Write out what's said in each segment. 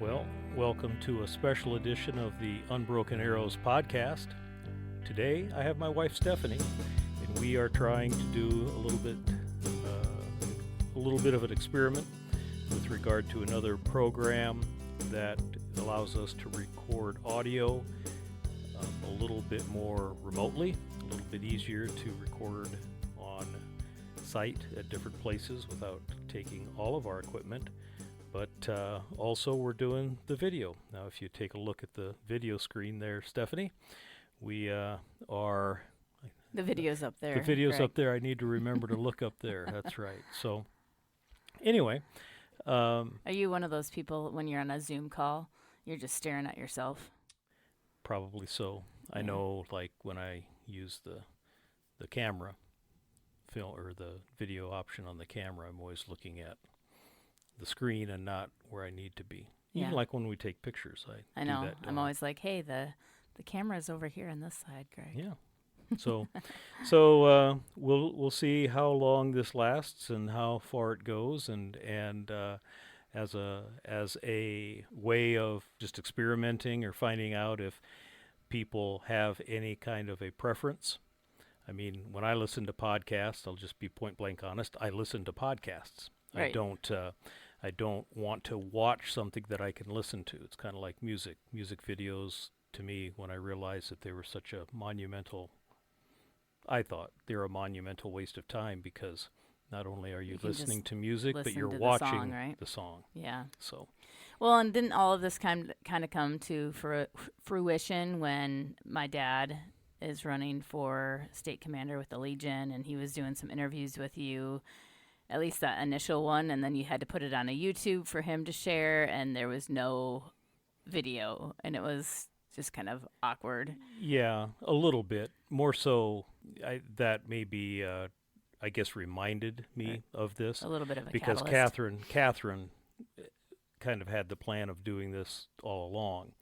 Well, welcome to a special edition of the Unbroken Arrows podcast. Today, I have my wife Stephanie, and we are trying to do a little bit of an experiment with regard to another program that allows us to record audio a little bit more remotely, a little bit easier to record on site at different places without taking all of our equipment. But also we're doing the video. Now if you take a look at the video screen there, Stephanie, we are... The video's up there. The video's Greg. up there. I need to remember to look up there. That's right. So anyway. Are you one of those people when you're on a Zoom call, you're just staring at yourself? Probably so. I Yeah. know, like when I use the camera film or the video option on the camera, I'm always looking at the screen and not where I need to be. Even Yeah. like when we take pictures, I do know. that. don't I'm I? always like, hey, the camera's over here on this side, Greg. Yeah. So we'll see how long this lasts and how far it goes, and as a way of just experimenting or finding out if people have any kind of a preference. I mean, when I listen to podcasts, I'll just be point blank honest. I listen to podcasts. Right. I don't want to watch something that I can listen to. It's kind of like music. Music videos, to me, when I realized that they were such a monumental, I thought they were a monumental waste of time, because not only are you You can listening just to music, but listen you're to the watching song, right? the song. Yeah. So, Well, and didn't all of this kind of come to fruition when my dad is running for state commander with the Legion, and he was doing some interviews with you, at least that initial one, and then you had to put it on a YouTube for him to share, and there was no video, and it was just kind of awkward. yeah, a little bit. More so, that maybe, I guess, reminded me Right. of this. A little bit of a Because catalyst. Catherine kind of had the plan of doing this all along,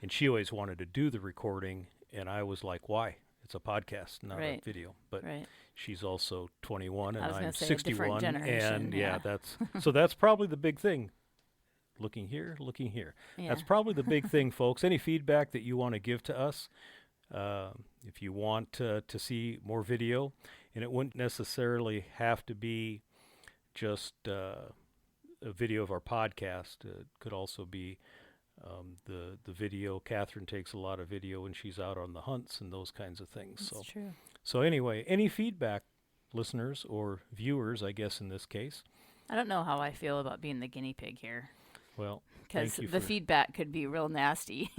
and she always wanted to do the recording, and I was like, why? It's a podcast, not a Right. video. But Right. she's also 21 and I was gonna I'm say a different 61, generation, and yeah. that's probably the big thing. Looking here. Yeah. That's probably the big thing, folks. Any feedback that you want to give to us, if you want to see more video, and it wouldn't necessarily have to be just a video of our podcast. It could also be the video. Catherine takes a lot of video when she's out on the hunts and those kinds of things. That's true. So anyway, any feedback, listeners or viewers, I guess in this case. I don't know how I feel about being the guinea pig here, Well, because thank you the for feedback could be real nasty.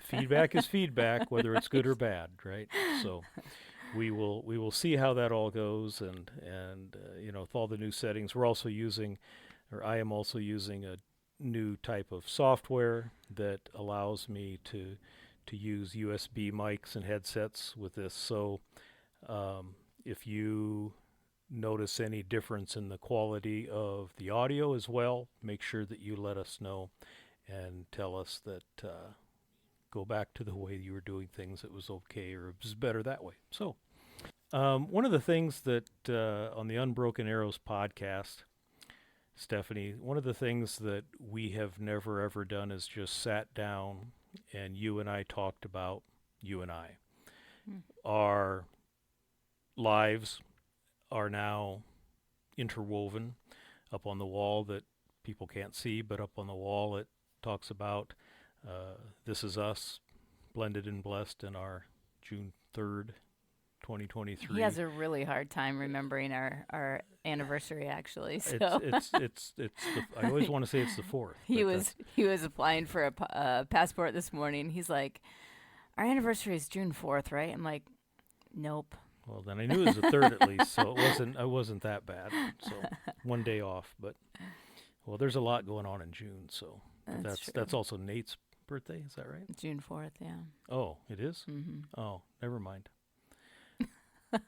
feedback is feedback, whether it's good or bad, right? So we will see how that all goes, and with all the new settings, we're also using, or I am also using, a new type of software that allows me to use USB mics and headsets with this. So if you notice any difference in the quality of the audio as well, make sure that you let us know and tell us that go back to the way you were doing things. It was okay, or it was better that way. So one of the things that on the Unbroken Arrows podcast, Stephanie, one of the things that we have never ever done is just sat down and you and I talked about you and I. Our lives are now interwoven. Up on the wall that people can't see, but up on the wall it talks about this is us, blended and blessed, in our June 3rd, 2023. He has a really hard time remembering our anniversary, actually. So It's I always want to say it's the 4th. he was applying for a passport this morning. He's like, our anniversary is June 4th, right? I'm like, nope. Well, then I knew it was the 3rd at least, so I wasn't that bad. So one day off, but well, there's a lot going on in June, so That's true. that's also Nate's birthday. Is that right? June 4th, yeah. Oh, it is? Mm-hmm. Oh, never mind.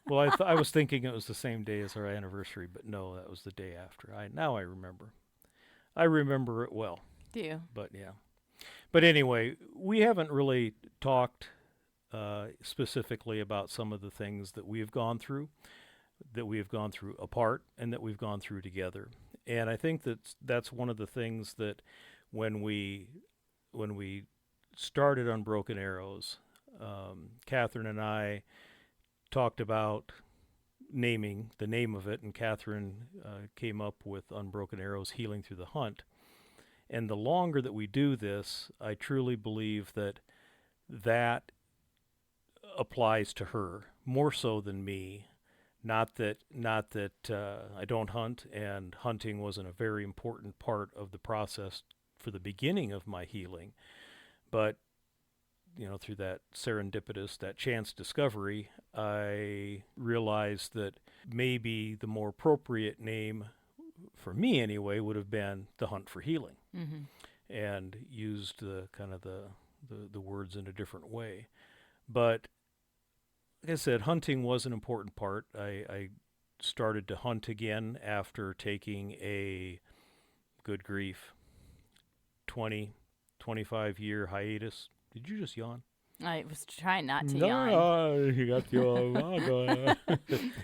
Well, I was thinking it was the same day as our anniversary, but no, that was the day after. Now I remember. I remember it well, Do you? but yeah. But anyway, we haven't really talked specifically about some of the things that we have gone through apart and that we've gone through together. And I think that's one of the things that when we started Unbroken Arrows, Catherine and I talked about naming the name of it, and Catherine came up with Unbroken Arrows Healing Through the Hunt. And the longer that we do this, I truly believe that applies to her more so than me. Not that I don't hunt, and hunting wasn't a very important part of the process for the beginning of my healing, but through that serendipitous, that chance discovery, I realized that maybe the more appropriate name for me anyway would have been The Hunt for Healing, and used the kind of the words in a different way. But like I said, hunting was an important part. I started to hunt again after taking a, good grief, 25-year hiatus. Did you just yawn? I was trying not to No, yawn. you got the yawn going.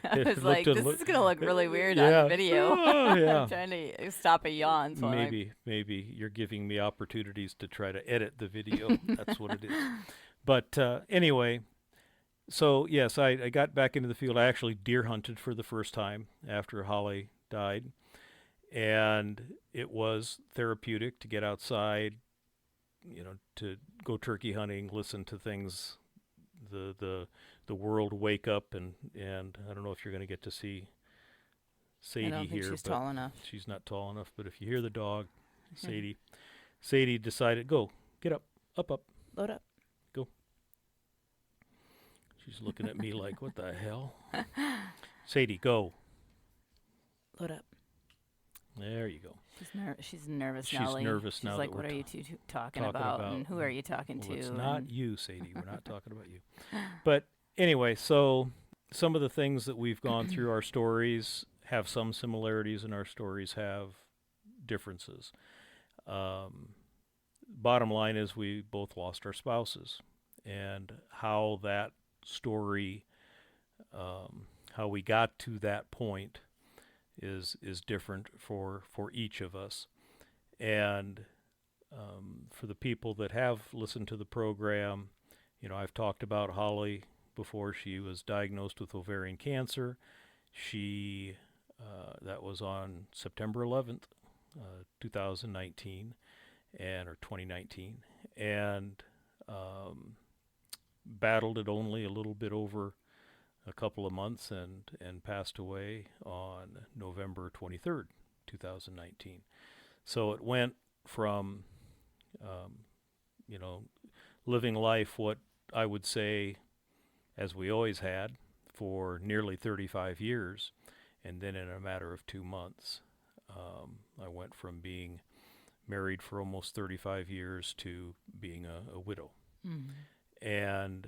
I was like, this is going to look really weird on the video. Oh, yeah. I'm trying to stop a yawn. So Maybe you're giving me opportunities to try to edit the video. That's what it is. But anyway, so yes, I got back into the field. I actually deer hunted for the first time after Holly died. And it was therapeutic to get outside, to go turkey hunting, listen to things, the world wake up, and I don't know if you're going to get to see Sadie I don't think here. she's tall enough. She's not tall enough, but if you hear the dog, Sadie decided, go, get up, Load up. go. She's looking at me like, what the hell? Sadie, go. Load up. There you go. She's nervous She's now. nervous She's now like, that what we're are you two talking about? And who are you talking well, to? it's not you, Sadie. We're not talking about you. But anyway, so some of the things that we've gone through, our stories have some similarities and our stories have differences. Bottom line is we both lost our spouses, and how that story, how we got to that point is different for each of us. And for the people that have listened to the program, I've talked about Holly before. She was diagnosed with ovarian cancer. She that was on September 11th, 2019, or 2019, and battled it only a little bit over a couple of months, and passed away on November 23rd, 2019. So it went from, living life what I would say, as we always had, for nearly 35 years, and then in a matter of 2 months, I went from being married for almost 35 years to being a widow. Mm-hmm. And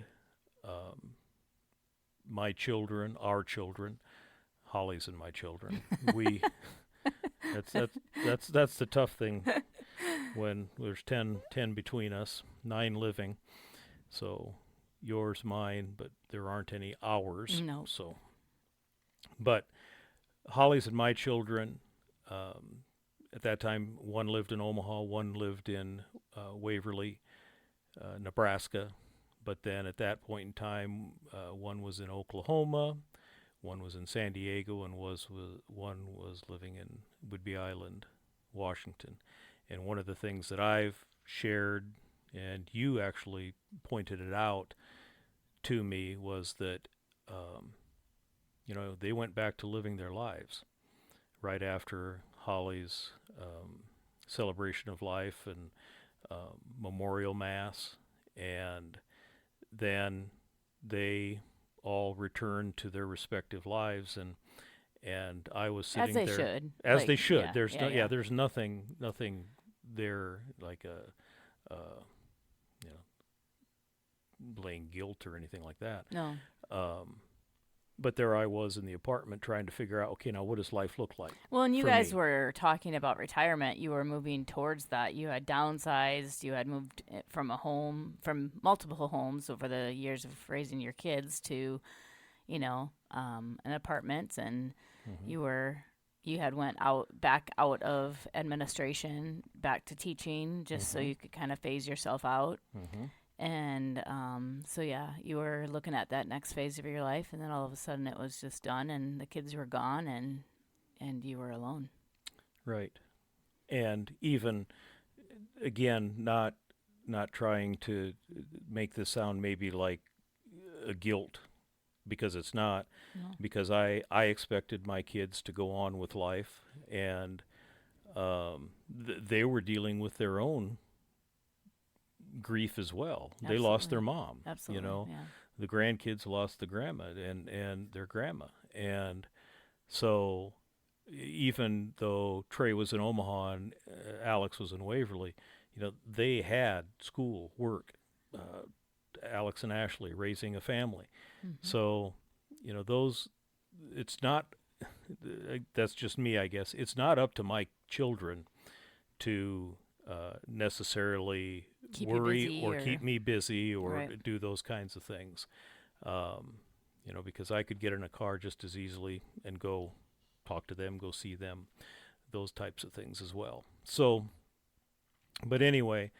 my children, our children, Holly's and my children, we that's the tough thing when there's 10 between us, 9 living. So yours, mine, but there aren't any ours. No. So, but Holly's and my children, at that time, one lived in Omaha, one lived in Waverly, Nebraska. But then at that point in time, one was in Oklahoma, one was in San Diego, and one was living in Whidbey Island, Washington. And one of the things that I've shared, and you actually pointed it out to me, was that they went back to living their lives right after Holly's celebration of life and memorial mass, and then they all returned to their respective lives, and I was sitting there as they should. Yeah, there's nothing there like laying guilt or anything like that. No. But there I was in the apartment trying to figure out, okay, now what does life look like? Well, and you guys were talking about retirement. You were moving towards that. You had downsized. You had moved from from multiple homes over the years of raising your kids to, an apartment, and mm-hmm. you were, you had went back out of administration, back to teaching, just so Mhm. you could kind of phase yourself out. Mhm. And so yeah, you were looking at that next phase of your life, and then all of a sudden it was just done, and the kids were gone, and you were alone. Right. And even again, not trying to make this sound maybe like a guilt, because it's not, No. because I expected my kids to go on with life, and they were dealing with their own grief as well. They lost their Absolutely. mom. You Absolutely. know, Yeah. the grandkids lost the grandma and their grandma, and so even though Trey was in Omaha and Alex was in Waverly, they had school, work. Uh, Alex and Ashley raising a family. Hmm. So, those, it's not, that's just me, I guess. It's not up to my children to necessarily Keep you worry busy or or keep me busy or right. do those kinds of things. Because I could get in a car just as easily and go talk to them, go see them, those types of things as well. So, but anyway,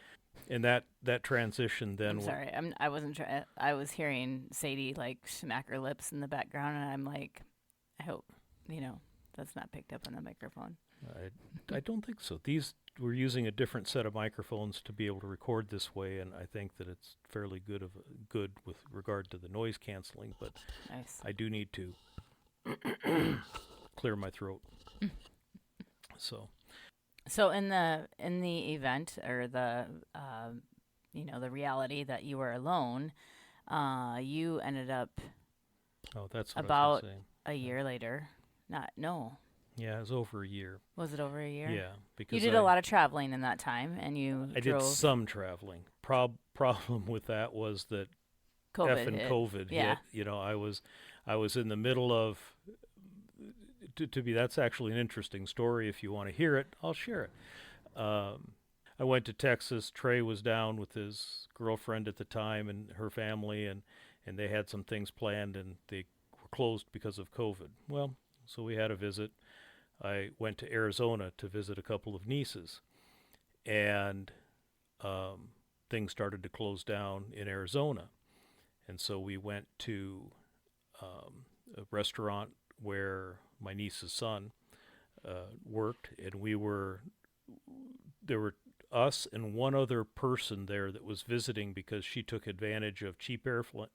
and that transition then I'm sorry. I wasn't trying. I was hearing Sadie like smack her lips in the background, and I'm like, I hope that's not picked up on the microphone. I don't think so. These, we're using a different set of microphones to be able to record this way, and I think that it's fairly good with regard to the noise canceling. But Nice. I do need to clear my throat. So So in the event or the reality that you were alone, you ended up that's what I about was going to say. a year later. No. Yeah, it was over a year. Was it over a year? Yeah, because You did a lot of traveling in that time, and you I drove. did some traveling. Problem with that was that COVID effing hit. COVID Yeah. hit. I was in the middle of to be. That's actually an interesting story. If you want to hear it, I'll share it. I went to Texas. Trey was down with his girlfriend at the time and her family, and they had some things planned, and they were closed because of COVID. Well, so we had a visit. I went to Arizona to visit a couple of nieces, and things started to close down in Arizona. And so we went to a restaurant where my niece's son worked, and there were us and one other person there that was visiting because she took advantage of cheap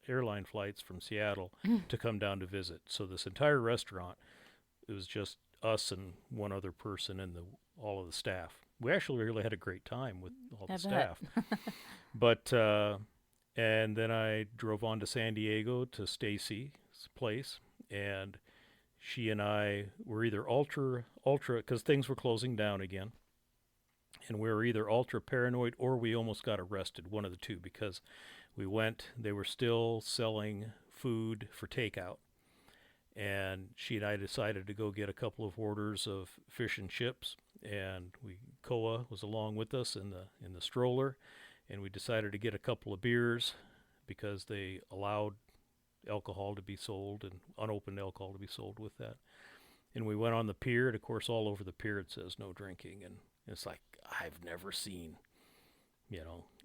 airline flights from Seattle to come down to visit. So this entire restaurant, it was just us and one other person and all of the staff. We actually really had a great time with all the staff. But and then I drove on to San Diego to Stacy's place, and she and I were either ultra because things were closing down again, and we were either ultra paranoid or we almost got arrested, one of the two, because they were still selling food for takeout. And she and I decided to go get a couple of orders of fish and chips, and Koa was along with us in the stroller, and we decided to get a couple of beers because they allowed alcohol to be sold and unopened alcohol to be sold with that. And we went on the pier, and of course all over the pier it says no drinking, and it's like I've never seen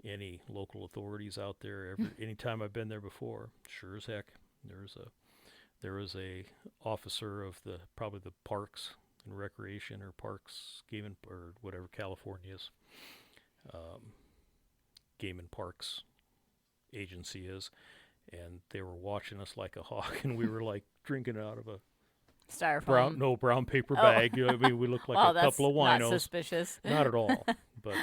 any local authorities out there anytime I've been there before. Sure as heck there was a officer of probably the Parks and Recreation or Parks Game or whatever California's Game and Parks agency is, and they were watching us like a hawk, and we were like drinking out of a Styrofoam. brown paper bag. We looked like Wow, a couple of winos. Not suspicious. Not at all. But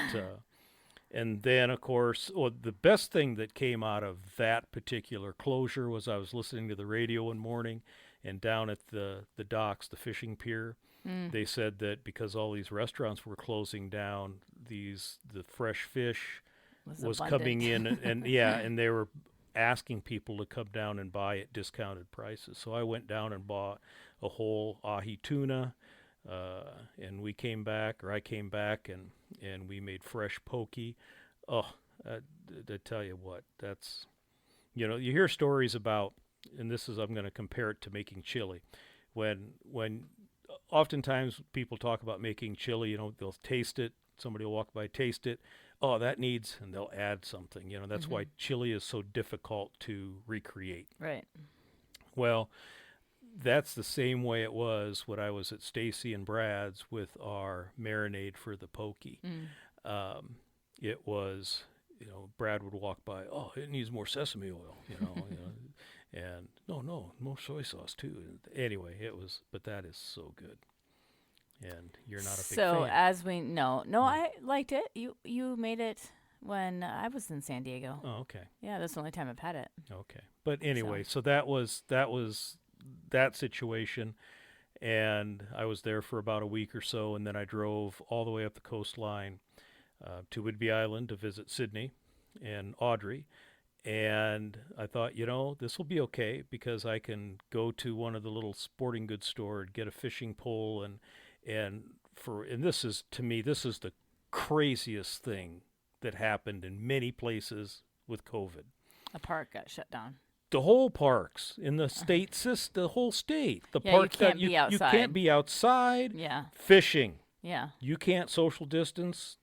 and then of course, the best thing that came out of that particular closure was I was listening to the radio one morning, and down at the docks, the fishing pier, they said that because all these restaurants were closing down, the fresh fish was coming in, and and they were asking people to come down and buy at discounted prices. So I went down and bought a whole ahi tuna, and I came back and we made fresh poke. Oh, I tell you what, that's, you hear stories about, and I'm going to compare it to making chili. When oftentimes people talk about making chili, they'll taste it. Somebody will walk by, taste it. Oh, that needs, and they'll add something. That's why chili is so difficult to recreate. Right. Well, that's the same way it was when I was at Stacy and Brad's with our marinade for the pokey. It was, Brad would walk by, oh, it needs more sesame oil, and no, more soy sauce too. Anyway, but that is so good. And you're not a big So fan. as we know, no, I liked it. You made it when I was in San Diego. Oh, okay. Yeah, that's the only time I've had it. Okay. But anyway, so that was that situation, and I was there for about a week or so, and then I drove all the way up the coastline to Whidbey Island to visit Sydney and Audrey. And I thought, this will be okay because I can go to one of the little sporting goods store and get a fishing pole and this is, to me, this is the craziest thing that happened in many places with COVID. A park got shut down. The whole parks in the state system, the whole state, the Yeah, parks you can't be you outside. can't be outside. Yeah. Fishing, Yeah. you can't social distance.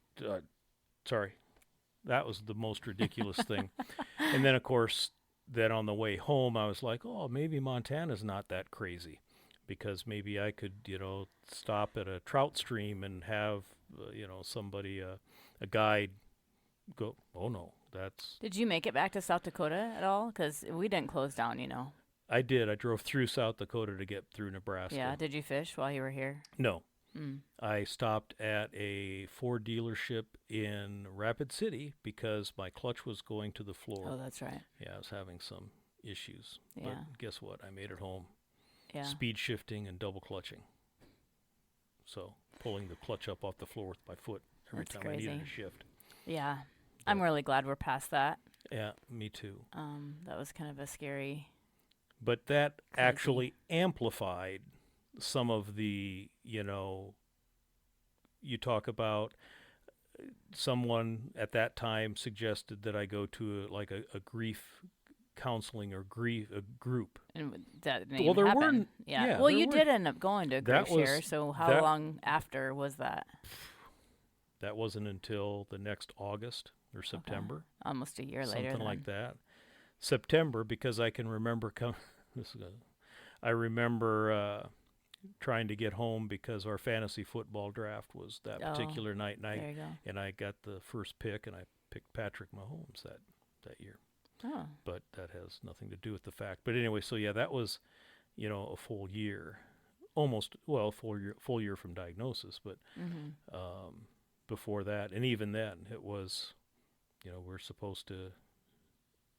Sorry, that was the most ridiculous thing. And then, of course, then on the way home, I was like, oh, maybe Montana's not that crazy, because maybe I could, stop at a trout stream and have, somebody, a guide, go. Oh no, that's. Did you make it back to South Dakota at all? Because we didn't close down, I did. I drove through South Dakota to get through Nebraska. Yeah. Did you fish while you were here? No. I stopped at a Ford dealership in Rapid City because my clutch was going to the floor. Oh, that's right. Yeah, I was having some issues. Yeah. But guess what? I made it home. Yeah. Speed shifting and double clutching. So pulling the clutch up off the floor with my foot every That's time crazy. I needed a shift. Yeah. I'm really glad we're past that. Yeah, me too. That was kind of a scary. But that Crazy. actually amplified some of the, you talk about someone at that time suggested that I go to a grief counseling or a group. And that didn't Well, even there happen. weren't- Yeah. yeah, Well, there you weren't- did end up going to a That grief share. was- So how that- long after was that? That wasn't until the next August or September. Almost a year later. Something then. like that. September, because I can remember I remember trying to get home because our fantasy football draft was that Oh, particular night, There you go. and I got the first pick, and I picked Patrick Mahomes that year. Oh. But that has nothing to do with the fact. But anyway, so yeah, that was, a full year, full year from diagnosis. But before that, and even then, it was, we're supposed to.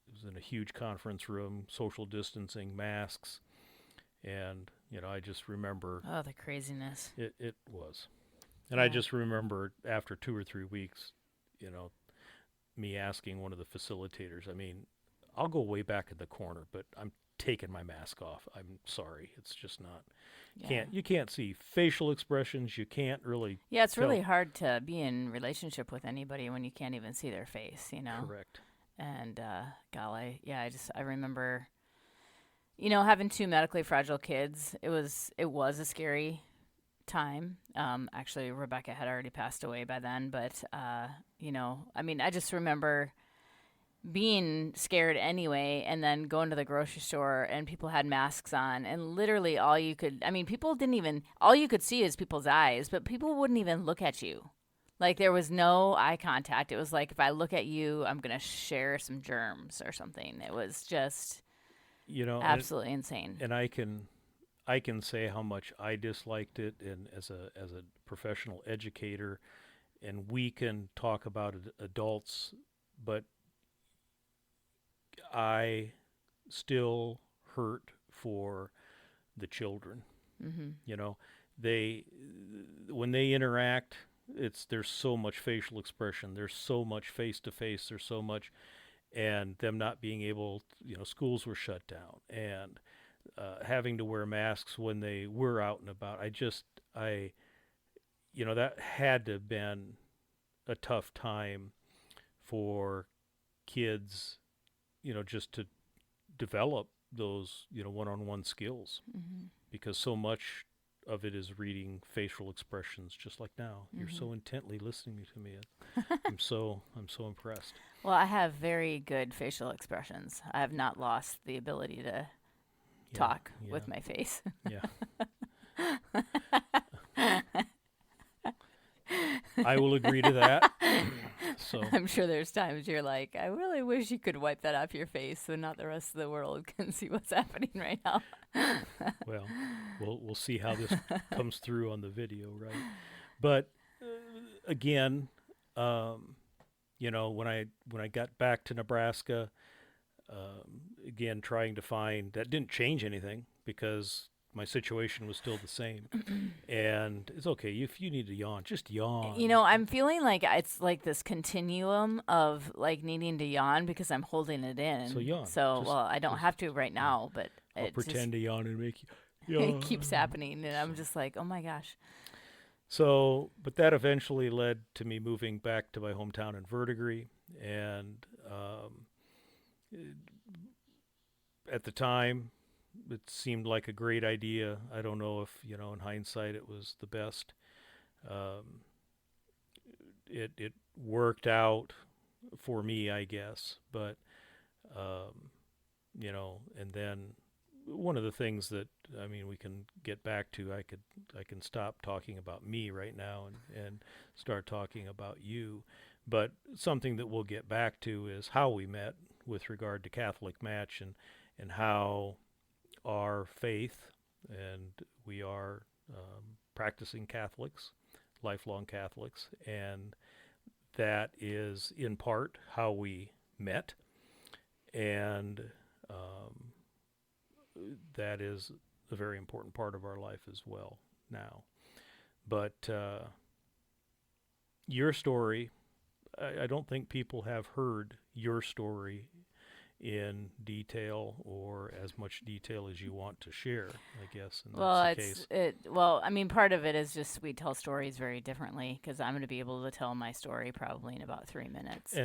It was in a huge conference room, social distancing, masks, and I just remember Oh, the craziness. it was, and I just remember after 2 or 3 weeks, me asking one of the facilitators. I mean, I'll go way back in the corner, but I'm taking my mask off. I'm sorry, it's just not. Yeah. You can't see facial expressions. You can't really. Yeah, it's really tell. hard to be in relationship with anybody when you can't even see their face, Correct. And golly, yeah, I remember, having 2 medically fragile kids. It was a scary time. Actually, Rebecca had already passed away by then, but I just remember being scared anyway, and then going to the grocery store and people had masks on, and literally all you could see is people's eyes, but people wouldn't even look at you. Like, there was no eye contact. It was like, if I look at you, I'm going to share some germs or something. It was just absolutely insane. And I can say how much I disliked it, and as a professional educator, and we can talk about adults, but I still hurt for the children. They when they interact, there's so much facial expression, there's so much face to face, there's so much, and them not being able, schools were shut down, and having to wear masks when they were out and about. That had to have been a tough time for kids, just to develop those, one-on-one skills, because so much of it is reading facial expressions, just like now. You're so intently listening to me. I'm so impressed. Well, I have very good facial expressions. I have not lost the ability to Yeah, talk yeah, with my face. yeah. I will agree to that. So I'm sure there's times you're like, I really wish you could wipe that off your face so not the rest of the world can see what's happening right now. well, we'll see how this comes through on the video, right? But again, when I got back to Nebraska, again trying to find that didn't change anything because my situation was still the same. And it's okay if you need to yawn, just yawn. I'm feeling like it's like this continuum of like needing to yawn because I'm holding it in. So yawn. Well, I don't have to right now, but I'll it pretend to yawn and make you just, yawn. it keeps happening, and I'm just like, oh my gosh. So, but that eventually led to me moving back to my hometown in Verdigris, and at the time, it seemed like a great idea. I don't know if, in hindsight, it was the best. Um, it worked out for me, I guess. But, and then one of the things that, we can get back to, I can stop talking about me right now and start talking about you. But something that we'll get back to is how we met with regard to Catholic Match and how our faith, and we are practicing Catholics, lifelong Catholics, and that is in part how we met, and that is a very important part of our life as well now. But your story, I don't think people have heard your story in detail or as much detail as you want to share, I guess. And that's the case. Part of it is just we tell stories very differently because I'm going to be able to tell my story probably in about 3 minutes.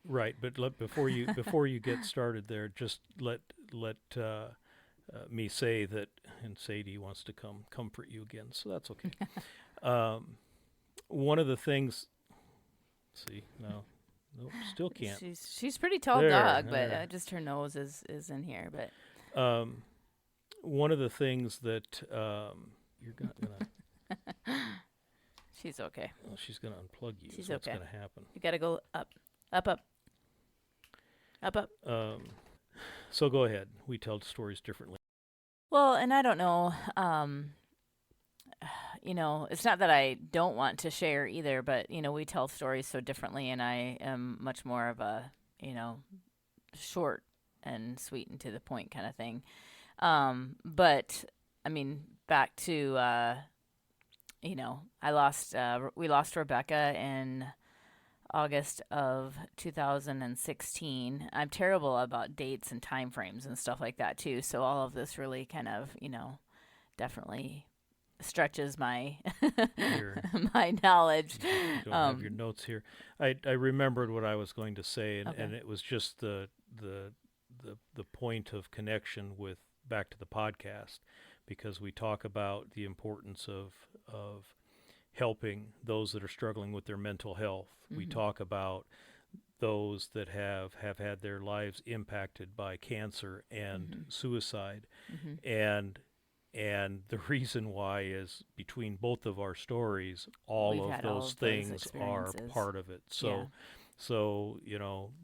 Right, but before you get started there, just let me say that, and Sadie wants to come comfort you again, so that's okay. One of the things, no. Nope, still can't. She's pretty tall there, dog, but just her nose is in here. But one of the things that you're gonna she's okay. Well, she's gonna unplug you. She's so okay. What's gonna happen? You gotta go up, up, up, up, up. So go ahead. We tell stories differently. Well, and I don't know. It's not that I don't want to share either, but, we tell stories so differently, and I am much more of a, short and sweet and to the point kind of thing. But, back to, we lost Rebecca in August of 2016. I'm terrible about dates and time frames and stuff like that, too. So all of this really kind of, definitely stretches my my knowledge. You don't have your notes here. I remembered what I was going to say, and, Okay. and it was just the point of connection with back to the podcast, because we talk about the importance of helping those that are struggling with their mental health. We talk about those that have had their lives impacted by cancer and suicide, and the reason why is between both of our stories, We've had all those of those things are experiences. part of it. Yeah. So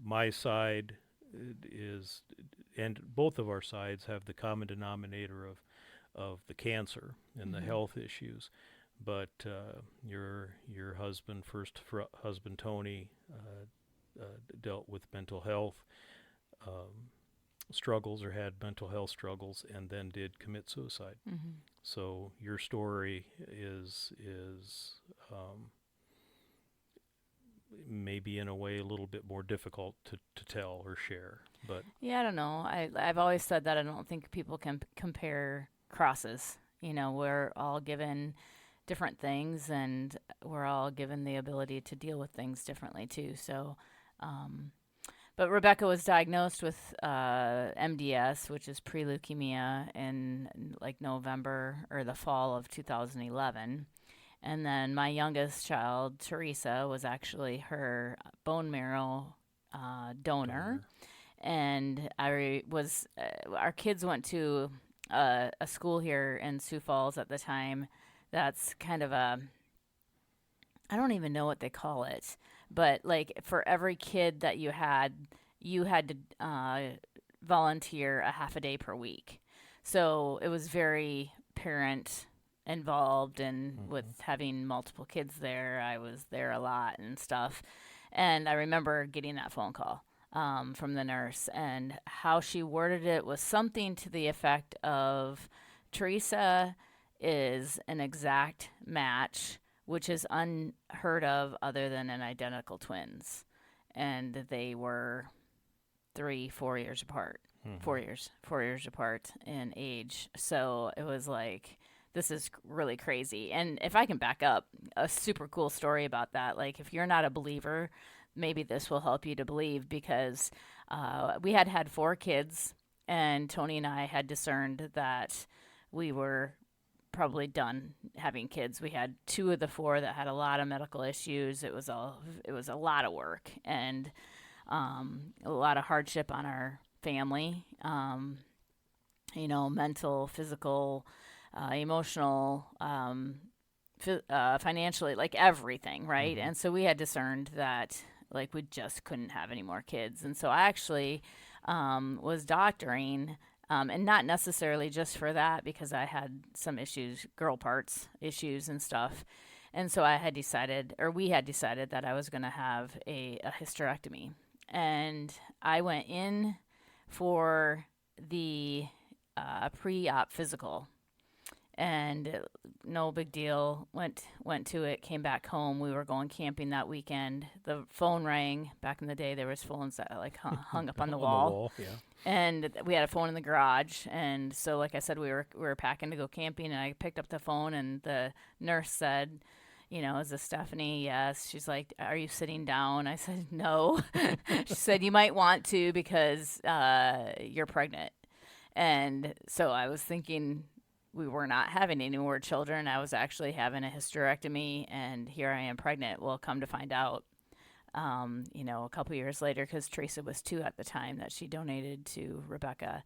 my side is, and both of our sides have the common denominator of the cancer and the health issues. But your first husband Tony, dealt with mental health struggles, or had mental health struggles, and then did commit suicide. So your story is maybe in a way a little bit more difficult to tell or share. But Yeah, I don't know. I've always said that I don't think people can compare crosses. We're all given different things, and we're all given the ability to deal with things differently too. So, But Rebecca was diagnosed with MDS, which is pre-leukemia, in like November or the fall of 2011. And then my youngest child, Teresa, was actually her bone marrow donor. Donor. And our kids went to a school here in Sioux Falls at the time. That's kind of I don't even know what they call it, but like for every kid that you had to volunteer a half a day per week. So it was very parent involved, and with having multiple kids there, I was there a lot and stuff. And I remember getting that phone call from the nurse, and how she worded it was something to the effect of, Teresa is an exact match, which is unheard of other than in identical twins. And they were 4 years apart. 4 years apart in age. So it was like, this is really crazy. And if I can back up, a super cool story about that, like if you're not a believer, maybe this will help you to believe, because we had 4 kids, and Tony and I had discerned that we were probably done having kids. We had 2 of the 4 that had a lot of medical issues. It was a lot of work, and a lot of hardship on our family. Mental, physical, emotional, financially, like everything, right? And so we had discerned that like we just couldn't have any more kids. And so I actually was doctoring, and not necessarily just for that, because I had some issues, girl parts issues and stuff. And so we had decided that I was going to have a hysterectomy. And I went in for the pre-op physical, and no big deal. Went to it, came back home. We were going camping that weekend. The phone rang. Back in the day, there was phones that like hung up on the wall. Yeah. And we had a phone in the garage. And so, like I said, we were packing to go camping, and I picked up the phone, and the nurse said, is this Stephanie? Yes. She's like, are you sitting down? I said, no. She said, you might want to, because you're pregnant. And so I was thinking, we were not having any more children. I was actually having a hysterectomy, and here I am pregnant. Well, come to find out, a couple years later, because Teresa was 2 at the time that she donated to Rebecca,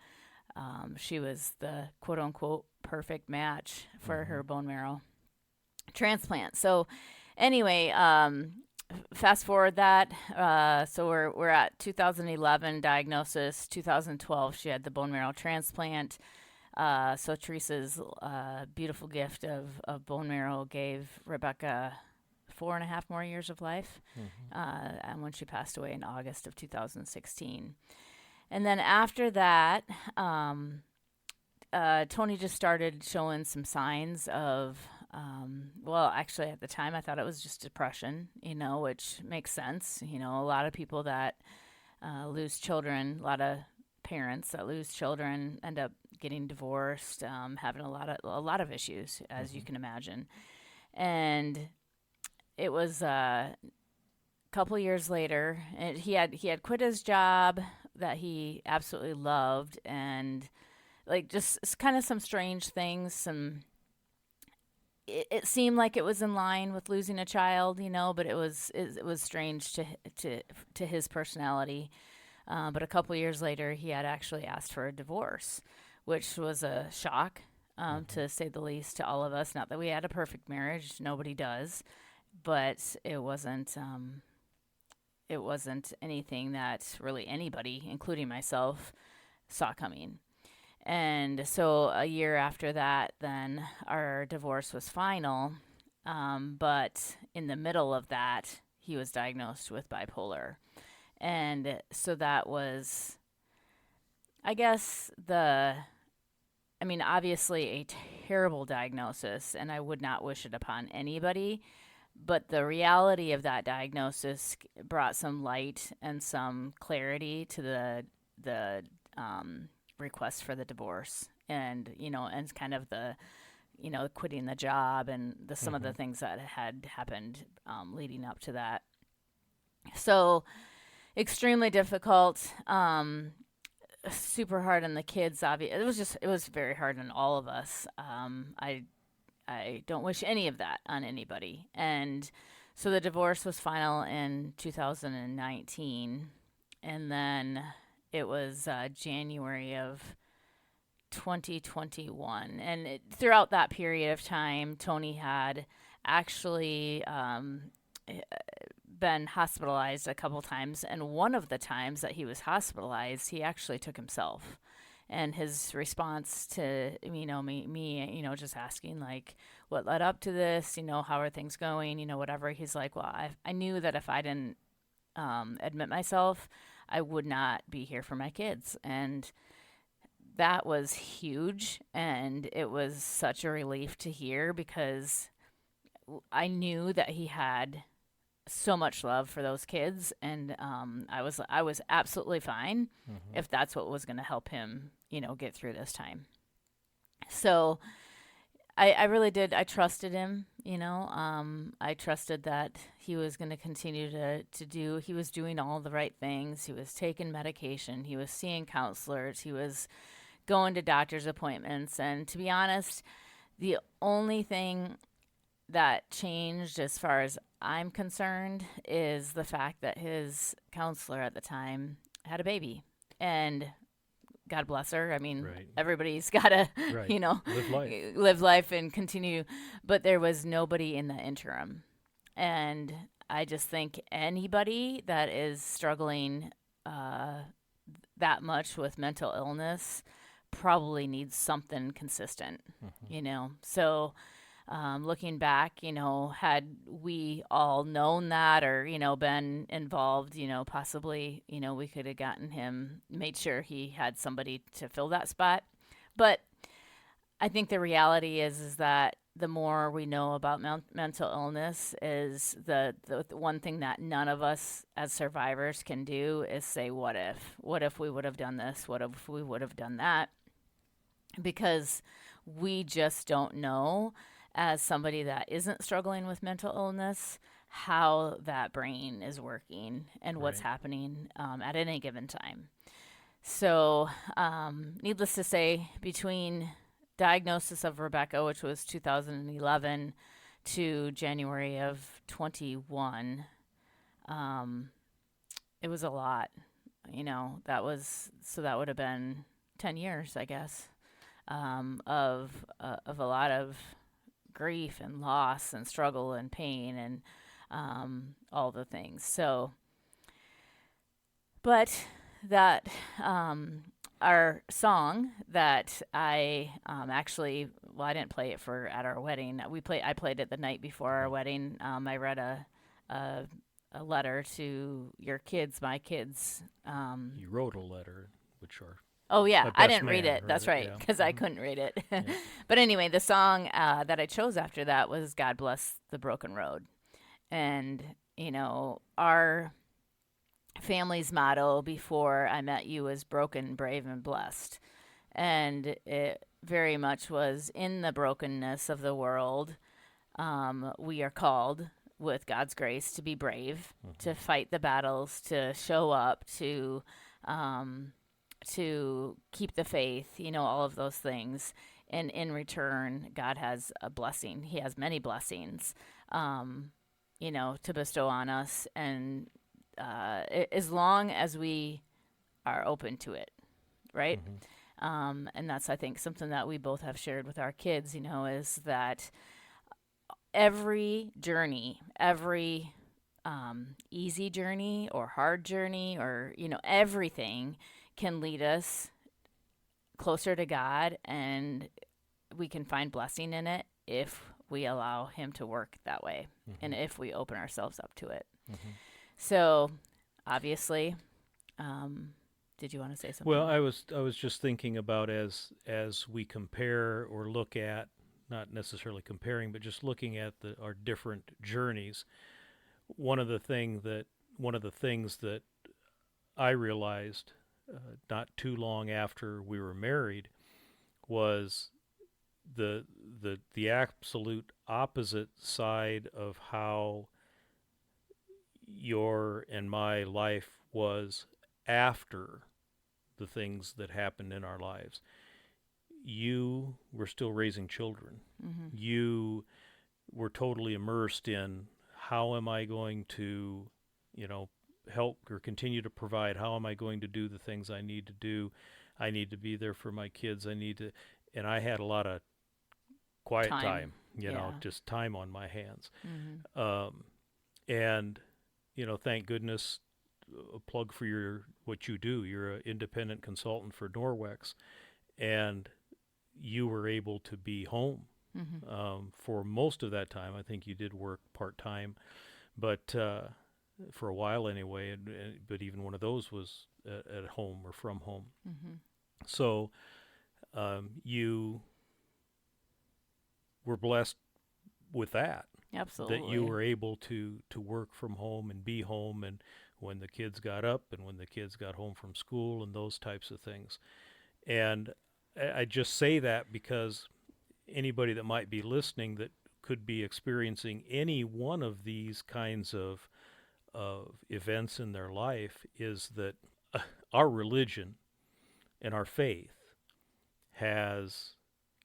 she was the quote unquote perfect match for her bone marrow transplant. So anyway, fast forward that. So we're at 2011 diagnosis. 2012, she had the bone marrow transplant. So Teresa's beautiful gift of bone marrow gave Rebecca 4.5 more years of life, and when she passed away in August of 2016. And then after that, Tony just started showing some signs of, actually at the time I thought it was just depression, which makes sense. A lot of people that lose children, a lot of parents that lose children end up getting divorced, having a lot of issues, as you can imagine. And it was a couple years later, and he had quit his job that he absolutely loved, and like just kind of some strange things. It seemed like it was in line with losing a child, but it was strange to his personality. But a couple years later, he had actually asked for a divorce, which was a shock, to say the least, to all of us. Not that we had a perfect marriage; nobody does, but it wasn't anything that really anybody, including myself, saw coming. And so a year after that, then our divorce was final. But in the middle of that, he was diagnosed with bipolar. And so that was, I guess, obviously a terrible diagnosis, and I would not wish it upon anybody. But the reality of that diagnosis brought some light and some clarity to the request for the divorce, and and kind of the quitting the job, and some of the things that had happened leading up to that. So extremely difficult. Super hard on the kids. It was very hard on all of us. I don't wish any of that on anybody. And so the divorce was final in 2019, and then it was January of 2021. And throughout that period of time, Tony had actually been hospitalized a couple times. And one of the times that he was hospitalized, he actually took himself. And his response to me, just asking like, what led up to this? How are things going? Whatever. He's like, well, I knew that if I didn't admit myself, I would not be here for my kids. And that was huge. And it was such a relief to hear, because I knew that he had so much love for those kids, and I was absolutely fine if that's what was going to help him, get through this time. So I really did. I trusted him, I trusted that he was going to continue to do. He was doing all the right things. He was taking medication. He was seeing counselors. He was going to doctor's appointments. And to be honest, the only thing that changed, as far as I'm concerned, is the fact that his counselor at the time had a baby. And God bless her. I mean, Right. everybody's got to, Right. Live life. live life and continue. But there was nobody in the interim. And I just think anybody that is struggling that much with mental illness probably needs something consistent, So looking back, had we all known that, or, been involved, possibly, we could have gotten him, made sure he had somebody to fill that spot. But I think the reality is that the more we know about mental illness, is the one thing that none of us as survivors can do is say, what if we would have done this? What if we would have done that? Because we just don't know, as somebody that isn't struggling with mental illness, how that brain is working and what's Right. happening at any given time. So, needless to say, between diagnosis of Rebecca, which was 2011, to January of 21, it was a lot. That would have been 10 years, I guess, of a lot of grief and loss and struggle and pain and all the things. So, but that our song that I I didn't play it at our wedding. I played it the night before our wedding. I read a letter to your kids, my kids. You wrote a letter, which are Oh a yeah, I best didn't read man it. wrote That's it. right, Yeah. because I couldn't read it. But anyway, the song that I chose after that was "God Bless the Broken Road," and our family's motto before I met you was "Broken, Brave, and Blessed," and it very much was, in the brokenness of the world, we are called, with God's grace, to be brave, to fight the battles, to show up, to keep the faith, all of those things. And in return, God has a blessing. He has many blessings, to bestow on us. And as long as we are open to it, right? And that's, I think, something that we both have shared with our kids, is that every journey, every easy journey or hard journey, or, everything can lead us closer to God, and we can find blessing in it if we allow Him to work that way, and if we open ourselves up to it. So, obviously, did you want to say something? Well, I was just thinking about, as we compare or look at, not necessarily comparing, but just looking at our different journeys. One of the things that I realized not too long after we were married was the absolute opposite side of how your and my life was after the things that happened in our lives. You were still raising children. Mm-hmm. You were totally immersed in how am I going to, you know, help or continue to provide? How am I going to do the things I need to do? I need to be there for my kids. And I had a lot of quiet time, Yeah. just time on my hands. Mm-hmm. And, thank goodness, a plug for what you do. You're an independent consultant for Norwex, and you were able to be home Mm-hmm. for most of that time. I think you did work part time, but for a while anyway. But even one of those was at home or from home. Mm-hmm. So you were blessed with that you Absolutely. were able to work from home and be home, and when the kids got up and when the kids got home from school and those types of things. And I just say that because anybody that might be listening that could be experiencing any one of these kinds of events in their life is that our religion and our faith has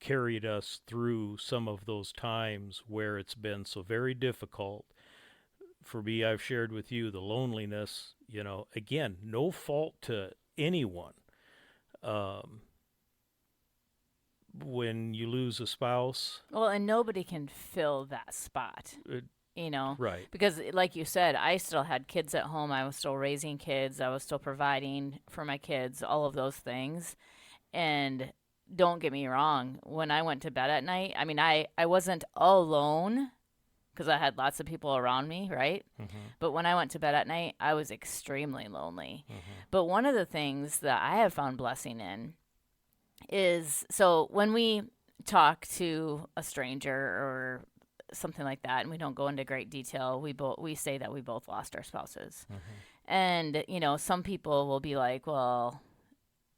carried us through some of those times where it's been so very difficult. For me, I've shared with you the loneliness, again, no fault to anyone. Um, when you lose a spouse, Well, and nobody can fill that spot, it, you know, right. because like you said, I still had kids at home. I was still raising kids. I was still providing for my kids, all of those things. And don't get me wrong, when I went to bed at night, I mean, I wasn't alone because I had lots of people around me, right? Mm-hmm. But when I went to bed at night, I was extremely lonely. Mm-hmm. But one of the things that I have found blessing in is, so when we talk to a stranger or something like that and we don't go into great detail, we say that we both lost our spouses. Mm-hmm. And, some people will be like, well,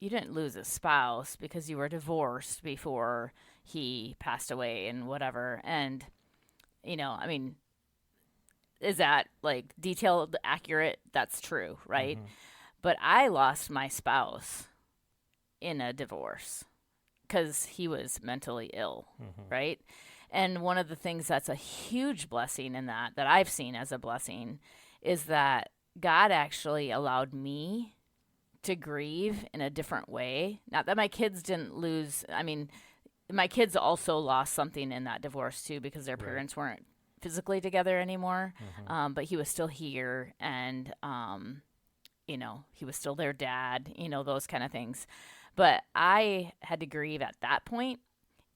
you didn't lose a spouse because you were divorced before he passed away and whatever. And, I mean, is that like detailed, accurate? That's true, right? Mm-hmm. But I lost my spouse in a divorce because he was mentally ill, Mm-hmm. right? And one of the things that's a huge blessing in that I've seen as a blessing is that God actually allowed me to grieve in a different way. Not that my kids didn't lose, I mean, my kids also lost something in that divorce too because their Right. parents weren't physically together anymore. Mm-hmm. But he was still here and, he was still their dad, those kind of things. But I had to grieve at that point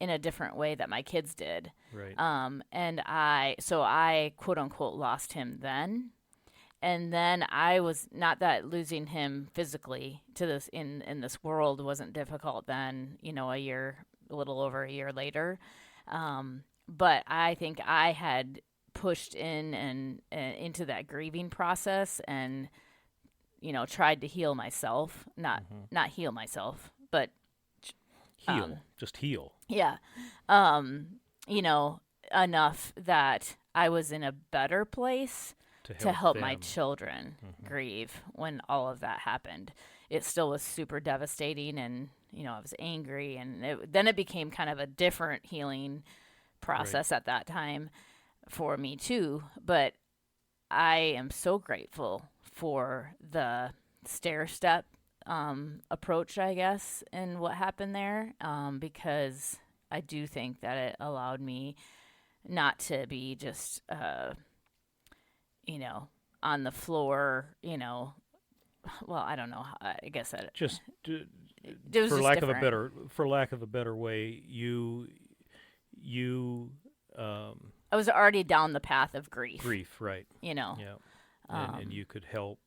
in a different way that my kids did. Right. And I quote unquote lost him then. And then I was not that losing him physically to this in this world wasn't difficult then, a little over a year later. But I think I had pushed in and into that grieving process and tried to heal myself, Mm-hmm. not heal myself, but Heal. Just heal. yeah, you know, enough that I was in a better place to help my them. children Mm-hmm. grieve when all of that happened. It still was super devastating, and I was angry, and then it became kind of a different healing process at that time for me too. But I am so grateful for the stair step approach, I guess, and what happened there, because I do think that it allowed me not to be just, on the floor, well, I don't know. I guess that Just it was for just lack different. for lack of a better way, you I was already down the path of grief, grief, right? you know. Yeah, and Um, you could help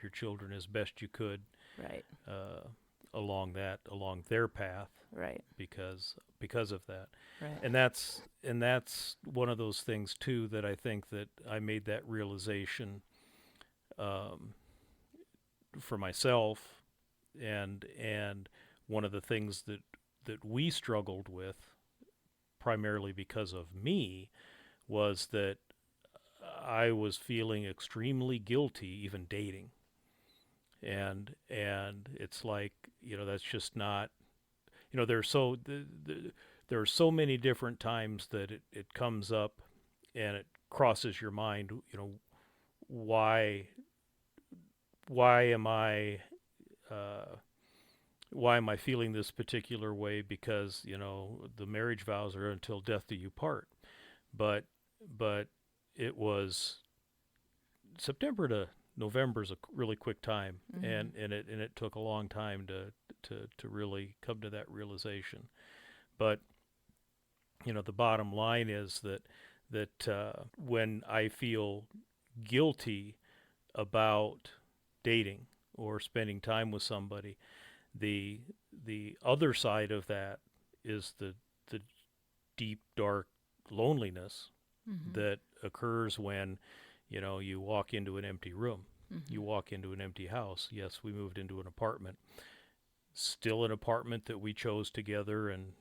your children as best you could right, uh, along their path right, because of that. right. And that's one of those things too that I think that I made that realization um, for myself, and one of the things that we struggled with primarily because of me was that I was feeling extremely guilty even dating. and it's like, that's just not, there's there are so many different times that it comes up and it crosses your mind, why why am I uh, why am I feeling this particular way? Because the marriage vows are until death do you part, but but it was September to November is a really quick time, Mm-hmm. and it took a long time to really come to that realization. But the bottom line is that when I feel guilty about dating or spending time with somebody, the the other side of that is the deep dark loneliness Mm-hmm. that occurs when you walk into an empty room, Mm-hmm. you walk into an empty house. Yes, we moved into an apartment, still an apartment that we chose together and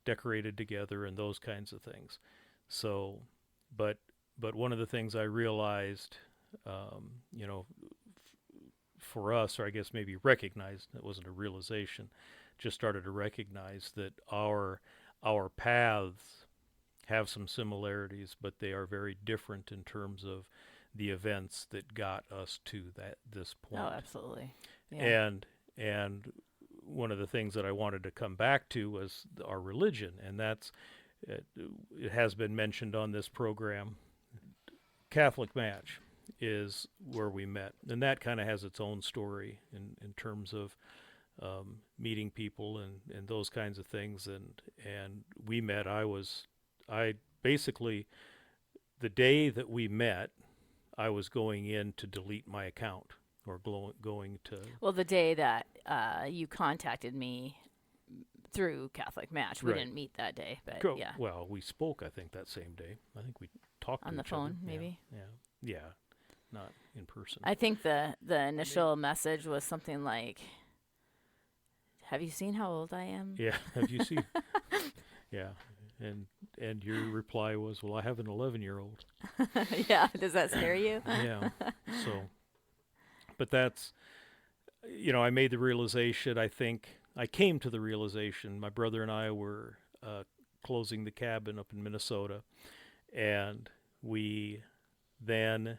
decorated together and those kinds of things. So, but one of the things I realized, um, you know, for us, or I guess maybe recognized, it wasn't a realization, just started to recognize that our paths have some similarities, but they are very different in terms of the events that got us to this Oh, point. absolutely. Yeah. And one of the things that I wanted to come back to was our religion, and it, it has been mentioned on this program. Catholic Match is where we met, and that kind of has its own story in terms of meeting people and those kinds of things. And we met. I basically, the day that we met, I was going in to delete my account, or going to. Well, the day that you contacted me through Catholic Match, we Right. didn't meet that day, but Go. yeah, Well, we spoke, I think, that same day. I think we talked on to the each other. phone, Yeah, maybe. yeah, yeah. Not in person. I think the Maybe. initial message was something like, "Have you seen how old I am?" Yeah. Have you seen? Yeah. And your reply was, "Well, I have an 11-year-old." Yeah, does that scare you? Yeah. So, but that's, I made the realization. I think I came to the realization. My brother and I were closing the cabin up in Minnesota, and we then,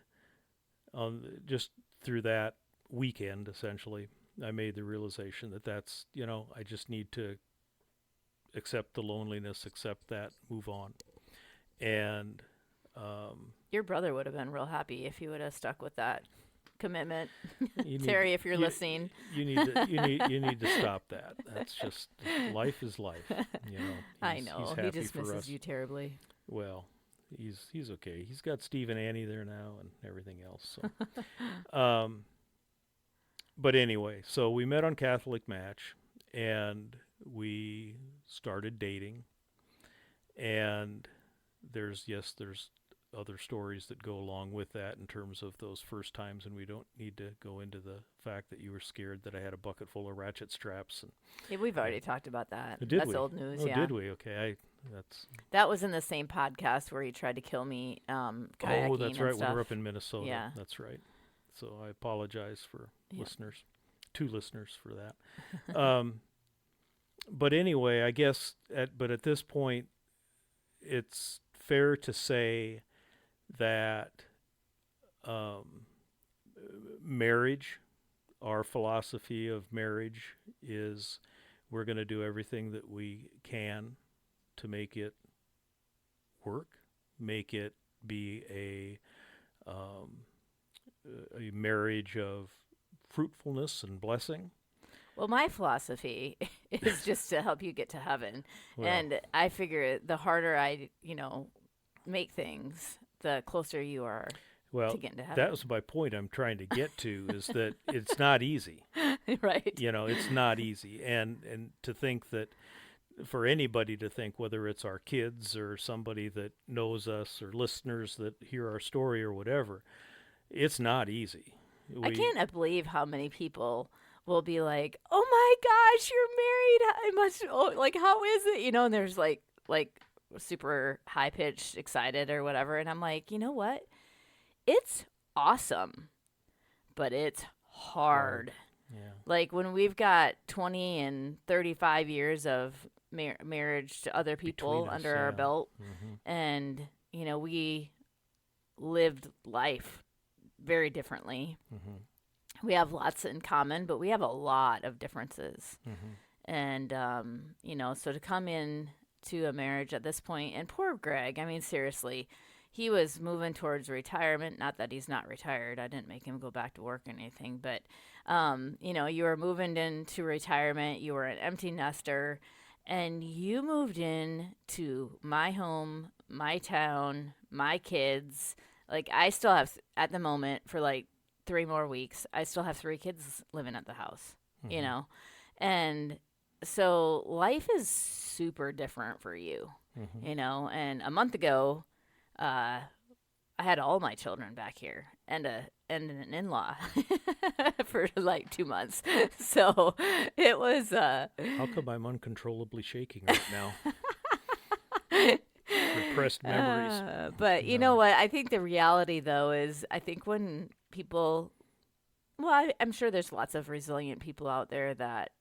just through that weekend, essentially, I made the realization that I just need to accept the loneliness, accept that, move on. And um, Your brother would have been real happy if you would have stuck with that commitment. you need Terry, if you're you, listening. you need to stop that. That's just, life is life. I He's know. He happy just for misses us. you terribly. Well, he's okay. He's got Steve and Annie there now and everything else. So, but anyway, so we met on Catholic Match, and we started dating. And there's other stories that go along with that in terms of those first times, and we don't need to go into the fact that you were scared that I had a bucket full of ratchet straps. And Yeah, we've already talked about that. did That's we? old news, Oh, yeah. did we? Okay, that's. That was in the same podcast where he tried to kill me, kayaking Oh, that's and right. When stuff. we're up in Minnesota, Yeah. that's right. So I apologize for Yeah. listeners, two listeners for that. But anyway, I guess at this point, it's fair to say that um, marriage, our philosophy of marriage is, we're going to do everything that we can to make it work, make it be um, a marriage of fruitfulness and blessing. Well, my philosophy is just to help you get to heaven. Well, And I figure the harder I, make things, the closer you are to well, getting to that heaven. was my point I'm trying to get to, is that it's not easy. Right. It's not easy. And to think that, for anybody to think, whether it's our kids or somebody that knows us or listeners that hear our story or whatever, it's not easy. I We can't believe how many people will be like, "Oh my gosh, you're married. I must like how is it?" And there's like super high pitched excited or whatever, and I'm like, "You know what? It's awesome, but it's hard." Yeah. Like when we've got 20 and 35 years of marriage to other people Between us, under our yeah. belt, Mm-hmm. and we lived life very differently. Mm-hmm. We have lots in common, but we have a lot of differences. Mm-hmm. And so to come in to a marriage at this point, and poor Greg, I mean, seriously, he was moving towards retirement. Not that he's not retired. I didn't make him go back to work or anything, but you were moving into retirement. You were an empty nester, and you moved in to my home, my town, my kids. Like I still have at the moment for like 3 more weeks. I still have 3 kids living at the house. You Mm-hmm. know, and so life is super different for you, Mm-hmm. and a month ago, I had all my children back here and an in-law for like 2 months. So it was How come I'm uncontrollably shaking right now? Repressed memories. but you know what? I think the reality though is I think when people, well, I'm sure there's lots of resilient people out there that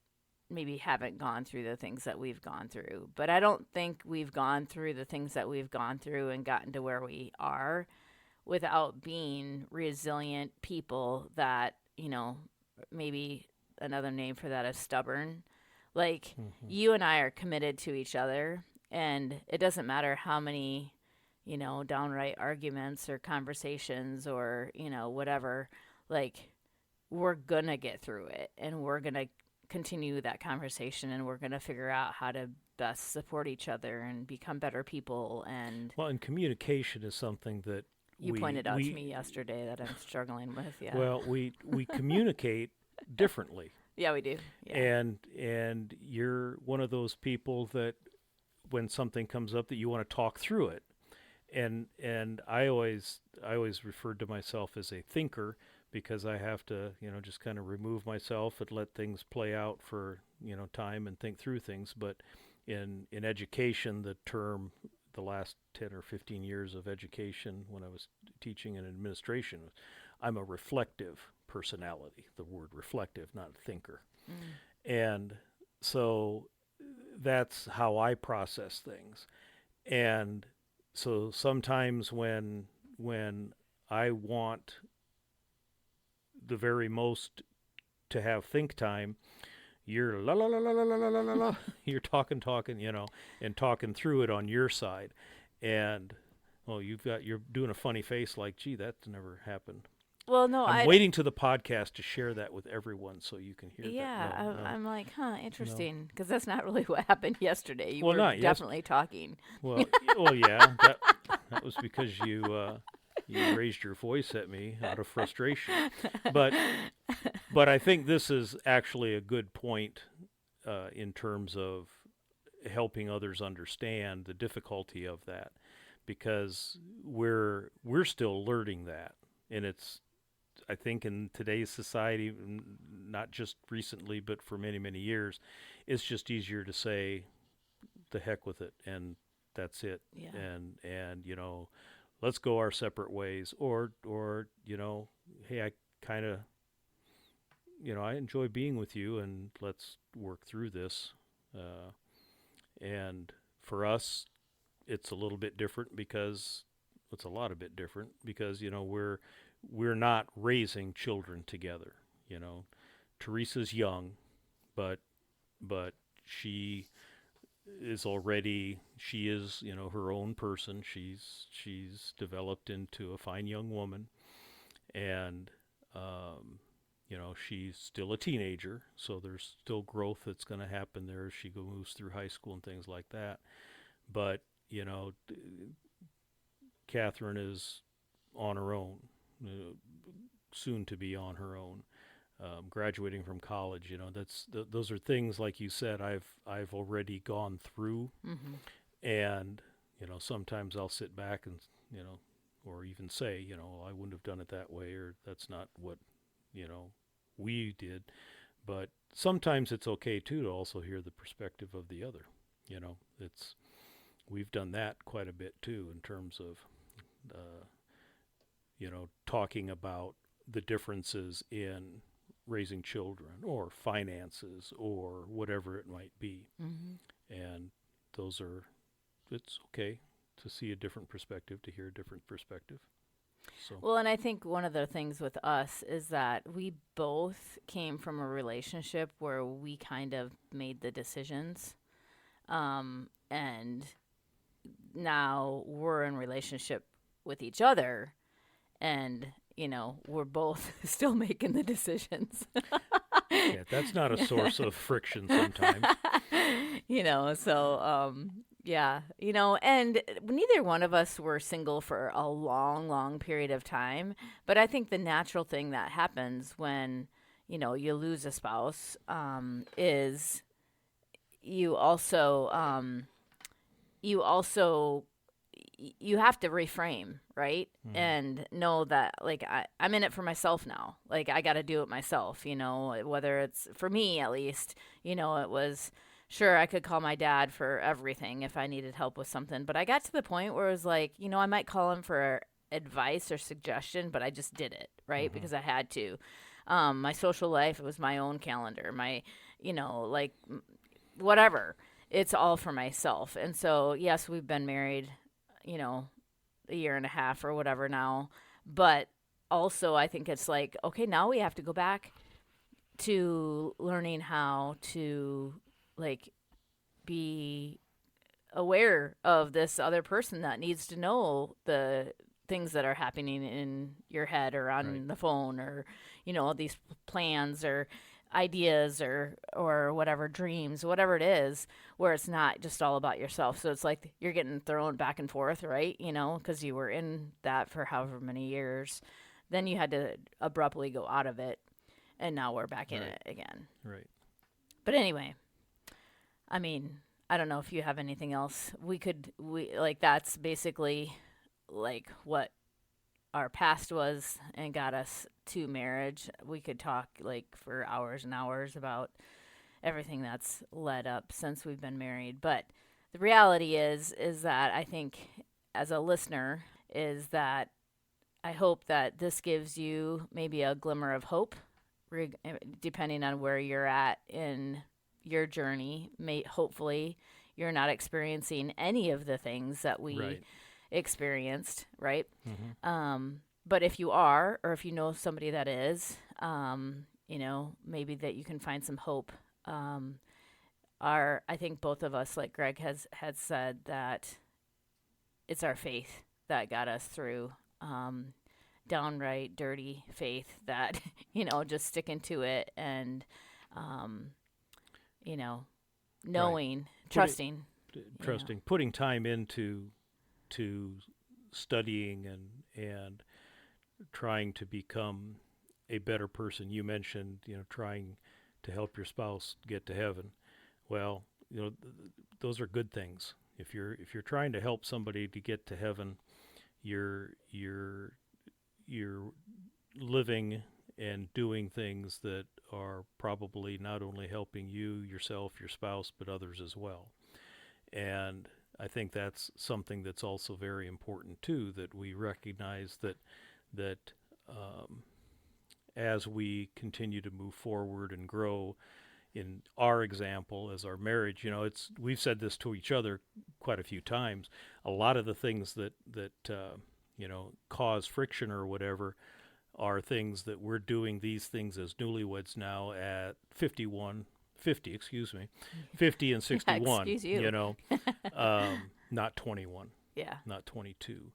maybe haven't gone through the things that we've gone through. But I don't think we've gone through the things that we've gone through and gotten to where we are without being resilient people that, maybe another name for that is stubborn. Like Mm-hmm. you and I are committed to each other, and it doesn't matter how many, downright arguments or conversations or, whatever, like we're going to get through it and we're going to continue that conversation and we're going to figure out how to best support each other and become better people. And Well, and communication is something that you we pointed out we to me yesterday that I'm struggling with. Yeah. well we communicate differently, Yeah, we do. Yeah. and you're one of those people that when something comes up that you want to talk through it, and I always referred to myself as a thinker because I have to just kind of remove myself and let things play out for time and think through things. But in education, the last 10 or 15 years of education when I was teaching in administration, I'm a reflective personality. The word reflective, not thinker. Mm. And so that's how I process things. And so sometimes when I want the very most to have think time, you're la la la la la la la la la. You're talking, and talking through it on your side, and you're doing a funny face like, gee, that's never happened. Well, no, I'm waiting to the podcast to share that with everyone so you can hear yeah, that. No, I'm like, huh, interesting, because that's not really what happened yesterday. You Well, were not definitely talking. well, yeah, that was because you raised your voice at me out of frustration. But I think this is actually a good point in terms of helping others understand the difficulty of that, because we're still learning that, and it's, I think, in today's society, not just recently but for many years, it's just easier to say the heck with it and that's it, Yeah. and let's go our separate ways, or hey, I kind of I enjoy being with you and let's work through this. And for us, it's a little bit different because it's a lot a bit different because we're not raising children together. Teresa's young, but she she is her own person. She's developed into a fine young woman, and she's still a teenager, so there's still growth that's going to happen there as she moves through high school and things like that. But Catherine is on her own, soon to be on her own, graduating from college. Those are things, like you said, I've already gone through, Mm-hmm. and sometimes I'll sit back and or even say, I wouldn't have done it that way, or that's not what we did. But sometimes it's okay too to also hear the perspective of the other. It's we've done that quite a bit too in terms of talking about the differences in raising children or finances or whatever it might be. Mm-hmm. And those are, it's okay to see a different perspective, to hear a different perspective. So, Well, and I think one of the things with us is that we both came from a relationship where we kind of made the decisions. And now we're in relationship with each other, and, we're both still making the decisions. yeah, that's not a source of friction sometimes. Yeah, and neither one of us were single for a long, long period of time. But I think the natural thing that happens when, you lose a spouse, is you also, you also, you have to reframe, right? Mhm. And know that, like, I'm in it for myself now. Like, I got to do it myself, whether it's for me, at least, it was, sure, I could call my dad for everything if I needed help with something. But I got to the point where it was like, I might call him for advice or suggestion, but I just did it, right? Mhm. Because I had to. My social life, it was my own calendar, my, whatever. It's all for myself. And so, yes, we've been married, a year and a half or whatever now. But also, I think it's like, okay, now we have to go back to learning how to, like, be aware of this other person that needs to know the things that are happening in your head or on Right. the phone, or these plans or ideas or whatever, dreams, whatever it is, where it's not just all about yourself. So it's like you're getting thrown back and forth, right? Because you were in that for however many years, then you had to abruptly go out of it, and now we're back in Right. it again. Right. But anyway, I mean, I don't know if you have anything else. We like, that's basically like what our past was and got us to marriage. We could talk like for hours and hours about everything that's led up since we've been married. But the reality is that I think, as a listener, is that I hope that this gives you maybe a glimmer of hope, depending on where you're at in your journey. Hopefully you're not experiencing any of the things that we Right. experienced, right? Mm-hmm. But if you are, or if you know somebody that is, maybe that you can find some hope. I think both of us, like Greg had said, that it's our faith that got us through, downright dirty faith that, just sticking to it and, knowing, trusting. Trusting, putting time into to studying and trying to become a better person. You mentioned, trying to help your spouse get to heaven. Well, those are good things. If you're trying to help somebody to get to heaven, you're living and doing things that are probably not only helping you, yourself, your spouse, but others as well. And I think that's something that's also very important too, that we recognize that um, as we continue to move forward and grow in our example as our marriage, we've said this to each other quite a few times. A lot of the things that cause friction or whatever are things that we're doing these things as newlyweds now at 50, excuse me, 50 and 61, excuse you. not 21, Yeah. not 22.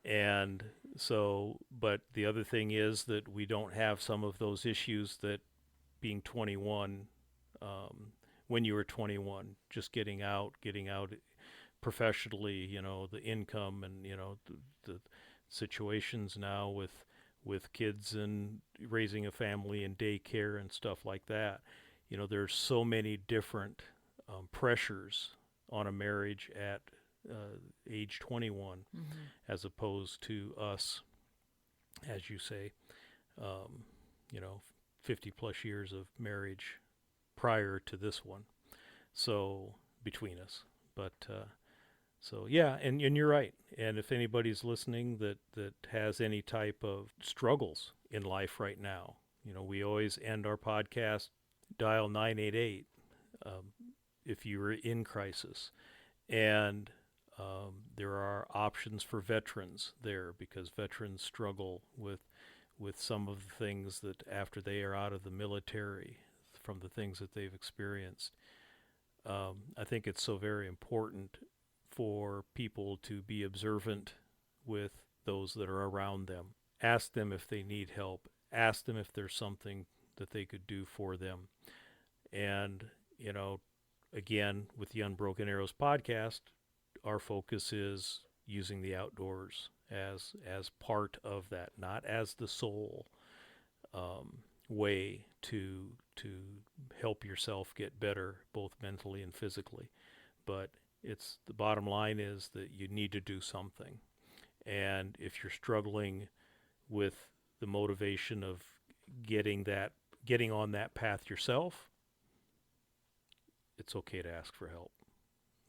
And so, but the other thing is that we don't have some of those issues that being 21, when you were 21, just getting out professionally, the income and, the situations now with kids and raising a family and daycare and stuff like that. There's so many different pressures on a marriage at age 21, Mm-hmm. as opposed to us, as you say, um, 50 plus years of marriage prior to this one. So between us, but so yeah, and you're right. And if anybody's listening that has any type of struggles in life right now, we always end our podcast, dial 988 if you are in crisis. And there are options for veterans there, because veterans struggle with some of the things that after they are out of the military, from the things that they've experienced. I think it's so very important for people to be observant with those that are around them. Ask them if they need help. Ask them if there's something that they could do for them. And, again, with the Unbroken Arrows podcast, our focus is using the outdoors as part of that, not as the sole way to help yourself get better, both mentally and physically. But it's the bottom line is that you need to do something. And if you're struggling with the motivation of getting on that path yourself, it's okay to ask for help.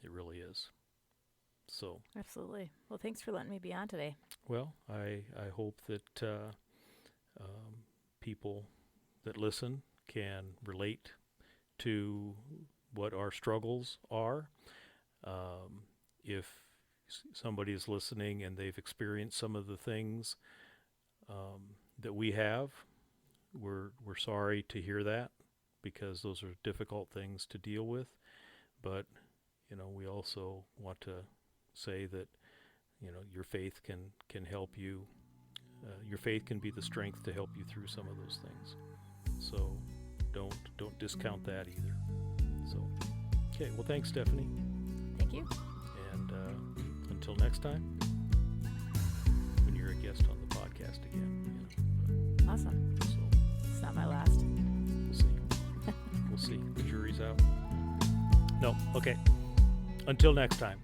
It really is. So Absolutely. Well, thanks for letting me be on today. well, I hope that people that listen can relate to what our struggles are. If somebody is listening and they've experienced some of the things that we have, we're sorry to hear that, because those are difficult things to deal with. But we also want to say that your faith can help you. Your faith can be the strength to help you through some of those things. So don't discount that either. So okay, well, thanks, Stephanie. Thank you. And until next time, when you're a guest on the podcast again. Awesome. So It's not my last. we'll see. We'll see. The jury's out. No. Okay. Until next time.